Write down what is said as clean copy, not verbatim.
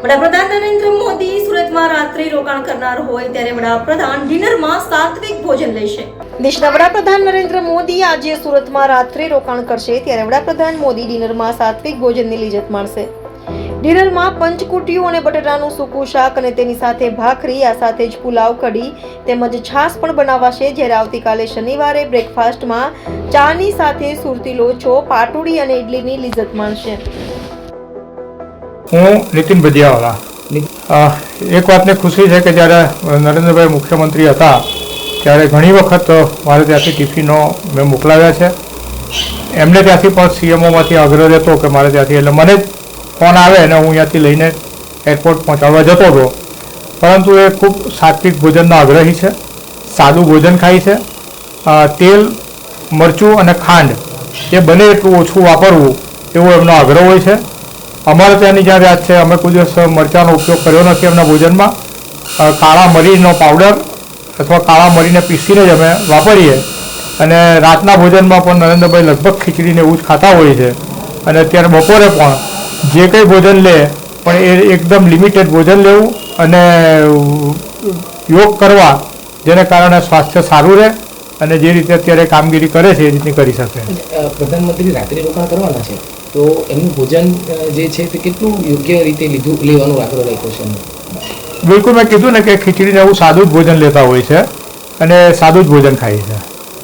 વડાપ્રધાન નરેન્દ્ર મોદી સુરતમાં રાત્રિ રોકાણ કરનાર હોય ત્યારે વડાપ્રધાન ડિનરમાં સાત્વિક ભોજન લેશે। દેશના વડાપ્રધાન નરેન્દ્ર મોદી આજે સુરતમાં રાત્રિ રોકાણ કરશે ત્યારે વડાપ્રધાન મોદી ડિનરમાં સાત્વિક ભોજનની લિજ્જત માણશે। ડિનરમાં પંચકુટિયું અને બટાટાનું સૂકું શાક અને તેની સાથે ભાખરી, આ સાથે જ પુલાવ, કઢી તેમજ છાશ પણ બનાવાશે। જ્યારે આવતીકાલે શનિવારે બ્રેકફાસ્ટમાં ચાની સાથે સુરતી લોચો, પાટુડી અને ઇડલીની લિજ્જત માણશે। હું નીતિન ભજીયાવાલા। એક વાતની ખુશી છે કે જ્યારે નરેન્દ્રભાઈ મુખ્યમંત્રી હતા ત્યારે ઘણી વખત મારે ત્યાંથી ટિફિનો મેં મોકલાવ્યા છે। એમને ત્યાંથી પણ સીએમઓમાંથી આગ્રહ રહેતો કે મારે ત્યાંથી, એટલે મને જ ફોન આવે અને હું અહીંયાથી લઈને એરપોર્ટ પહોંચાડવા જતો હતો। પરંતુ એ ખૂબ સાત્વિક ભોજનનો આગ્રહી છે, સાદું ભોજન ખાય છે, તેલ, મરચું અને ખાંડ એ બને એટલું ઓછું વાપરવું એવો એમનો આગ્રહ હોય છે। અમારે ત્યાંની જ્યાં વ્યાજ છે, અમે કોઈ દિવસ મરચાંનો ઉપયોગ કર્યો નથી એમના ભોજનમાં। કાળા મરીનો પાવડર અથવા કાળા મરીને પીસીને જ અમે વાપરીએ અને રાતના ભોજનમાં પણ નરેન્દ્રભાઈ લગભગ ખીચડીને એવું જ ખાતા હોય છે। અને અત્યારે બપોરે પણ જે કંઈ ભોજન લે પણ એ એકદમ લિમિટેડ ભોજન લેવું અને યોગ કરવા, જેને કારણે સ્વાસ્થ્ય સારું રહે અને જે રીતે અત્યારે કામગીરી કરે છે એ રીતની કરી શકે। પ્રધાનમંત્રી રાત્રિ રોકાણ કરવાના છે તો એમનું ભોજન જે છે તે કેટલું યોગ્ય રીતે લેવાનું આગ્રહ રાખ્યો છે? બિલકુલ, મેં કીધું ને કે ખીચડીને એવું સાદું જ ભોજન લેતા હોય છે અને સાદું જ ભોજન ખાય છે।